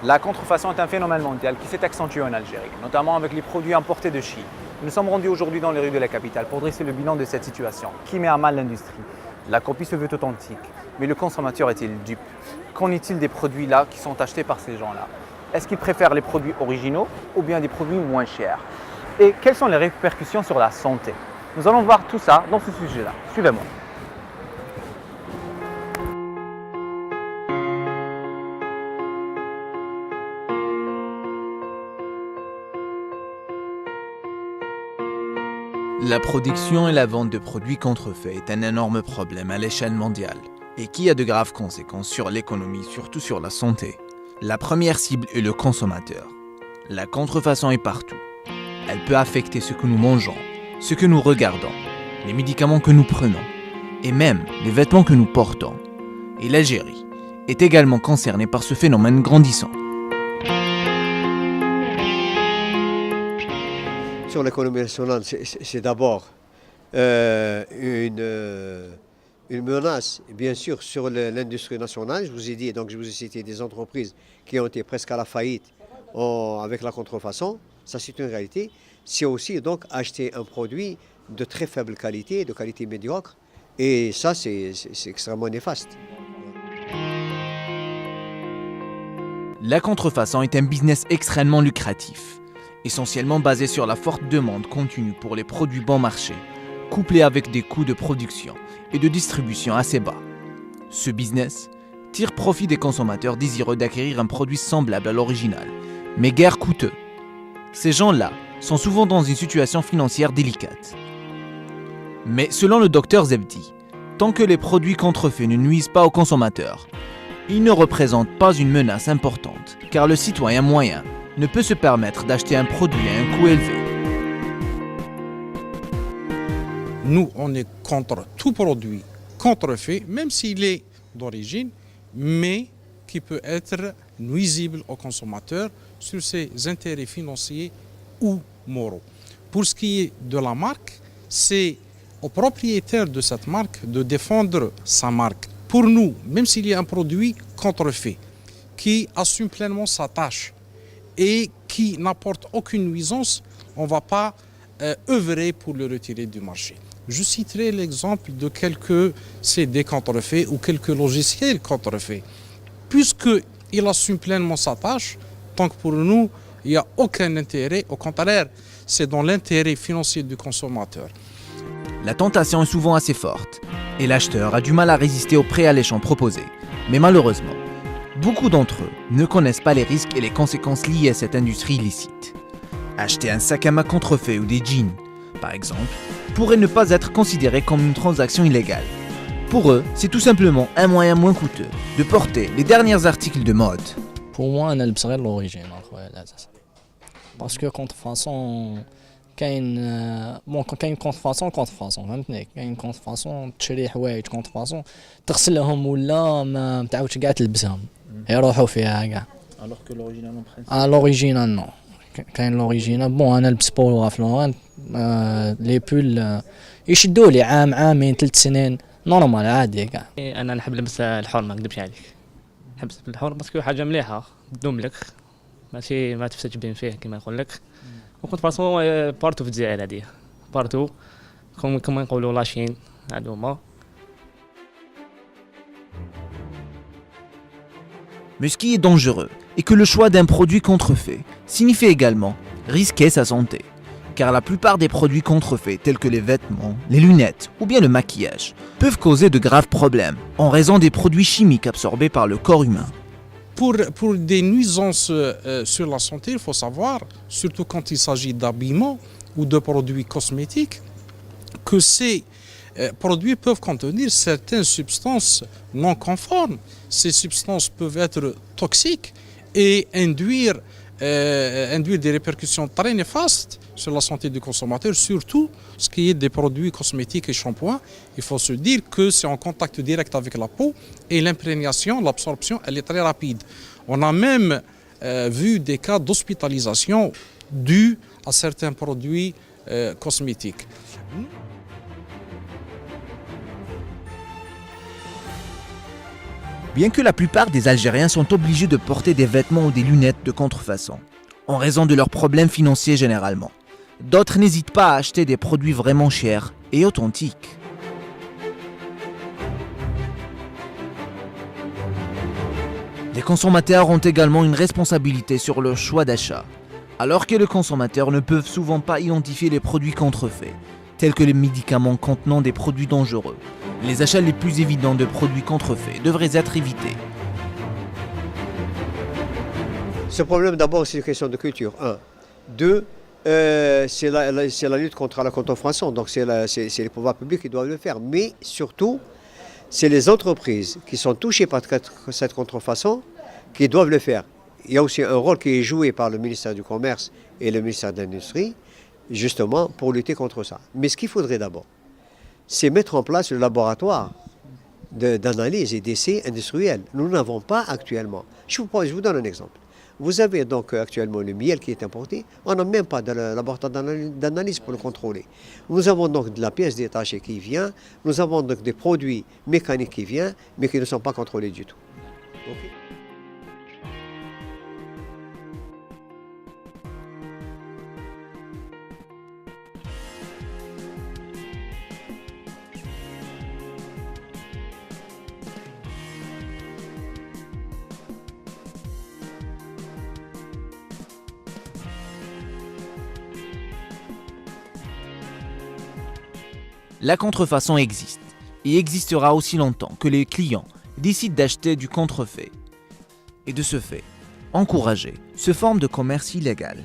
La contrefaçon est un phénomène mondial qui s'est accentué en Algérie, notamment avec les produits importés de Chine. Nous sommes rendus aujourd'hui dans les rues de la capitale pour dresser le bilan de cette situation qui met à mal l'industrie. La copie se veut authentique, mais le consommateur est-il dupe? Qu'en est-il des produits là qui sont achetés par ces gens-là? Est-ce qu'ils préfèrent les produits originaux ou bien des produits moins chers? Et quelles sont les répercussions sur la santé? Nous allons voir tout ça dans ce sujet-là. Suivez-moi. La production et la vente de produits contrefaits est un énorme problème à l'échelle mondiale et qui a de graves conséquences sur l'économie, surtout sur la santé. La première cible est le consommateur. La contrefaçon est partout. Elle peut affecter ce que nous mangeons, ce que nous regardons, les médicaments que nous prenons et même les vêtements que nous portons. Et l'Algérie est également concernée par ce phénomène grandissant. Sur l'économie nationale, c'est d'abord une menace, bien sûr, sur l'industrie nationale. Je vous ai dit, donc je vous ai cité des entreprises qui ont été presque à la faillite avec la contrefaçon. Ça, c'est une réalité. C'est aussi donc acheter un produit de très faible qualité, de qualité médiocre. Et ça, c'est extrêmement néfaste. La contrefaçon est un business extrêmement lucratif, essentiellement basé sur la forte demande continue pour les produits bon marché, couplé avec des coûts de production et de distribution assez bas. Ce business tire profit des consommateurs désireux d'acquérir un produit semblable à l'original, mais guère coûteux. Ces gens-là sont souvent dans une situation financière délicate. Mais selon le docteur Zebdi, tant que les produits contrefaits ne nuisent pas aux consommateurs, ils ne représentent pas une menace importante, car le citoyen moyen ne peut se permettre d'acheter un produit à un coût élevé. Nous, on est contre tout produit contrefait, même s'il est d'origine, mais qui peut être nuisible aux consommateurs sur ses intérêts financiers ou moraux. Pour ce qui est de la marque, c'est au propriétaire de cette marque de défendre sa marque. Pour nous, même s'il y a un produit contrefait qui assume pleinement sa tâche et qui n'apporte aucune nuisance, on ne va pas œuvrer pour le retirer du marché. Je citerai l'exemple de quelques CD contrefaits ou quelques logiciels contrefaits. Puisqu'il assume pleinement sa tâche, tant que pour nous, il n'y a aucun intérêt, au contraire, c'est dans l'intérêt financier du consommateur. La tentation est souvent assez forte et l'acheteur a du mal à résister aux prix alléchants proposés. Mais malheureusement, beaucoup d'entre eux ne connaissent pas les risques et les conséquences liées à cette industrie illicite. Acheter un sac à main contrefait ou des jeans, par exemple, pourrait ne pas être considéré comme une transaction illégale. Pour eux, c'est tout simplement un moyen moins coûteux de porter les derniers articles de mode. Pour moi, أنا نلبس غير l'origine parce que contrefaçon كاين contrefaçon فهمتني كاين contrefaçon تشري حوايج contrefaçon تغسلهم ولا ما تعاودش كاع تلبسهم يروحوا فيها كاع Alors que l'original en principe. l'original non كاين l'original bon انا نلبس بولو فلوران لي بول يشدوا لي عام عامين 3 سنين نورمال عادي كاع. انا نحب نلبس الحر ما نكذبش عليك، نحب الحر باسكو حاجه مليحه تدوم لك ماشي ما تفسدش بين فيه كما نقول لك. وكنت بارسون بارتو في الجزائر هذه بارتو كما نقولوا لاشين هادو هما. Mais ce qui est dangereux est que le choix d'un produit contrefait signifie également risquer sa santé. Car la plupart des produits contrefaits tels que les vêtements, les lunettes ou bien le maquillage peuvent causer de graves problèmes en raison des produits chimiques absorbés par le corps humain. Pour des nuisances sur la santé, il faut savoir, surtout quand il s'agit d'habillement ou de produits cosmétiques, que ces produits peuvent contenir certaines substances non conformes. Ces substances peuvent être toxiques et induire des répercussions très néfastes sur la santé du consommateur, surtout ce qui est des produits cosmétiques et shampoings. Il faut se dire que c'est en contact direct avec la peau et l'imprégnation, l'absorption, elle est très rapide. On a même vu des cas d'hospitalisation dus à certains produits cosmétiques. Bien que la plupart des Algériens sont obligés de porter des vêtements ou des lunettes de contrefaçon, en raison de leurs problèmes financiers généralement, d'autres n'hésitent pas à acheter des produits vraiment chers et authentiques. Les consommateurs ont également une responsabilité sur leur choix d'achat, alors que les consommateurs ne peuvent souvent pas identifier les produits contrefaits, tels que les médicaments contenant des produits dangereux. Les achats les plus évidents de produits contrefaits devraient être évités. Ce problème, d'abord, c'est une question de culture, 1. 2, c'est la lutte contre la contrefaçon, donc c'est les pouvoirs publics qui doivent le faire. Mais surtout, c'est les entreprises qui sont touchées par cette contrefaçon qui doivent le faire. Il y a aussi un rôle qui est joué par le ministère du Commerce et le ministère de l'Industrie, justement, pour lutter contre ça. Mais ce qu'il faudrait d'abord, c'est mettre en place le laboratoire d'analyse et d'essais industriels. Nous n'avons pas actuellement. Je vous donne un exemple. Vous avez donc actuellement le miel qui est importé. On n'a même pas de laboratoire d'analyse pour le contrôler. Nous avons donc de la pièce détachée qui vient. Nous avons donc des produits mécaniques qui viennent, mais qui ne sont pas contrôlés du tout. Okay. La contrefaçon existe et existera aussi longtemps que les clients décident d'acheter du contrefait. Et de ce fait, encourager ce forme de commerce illégal.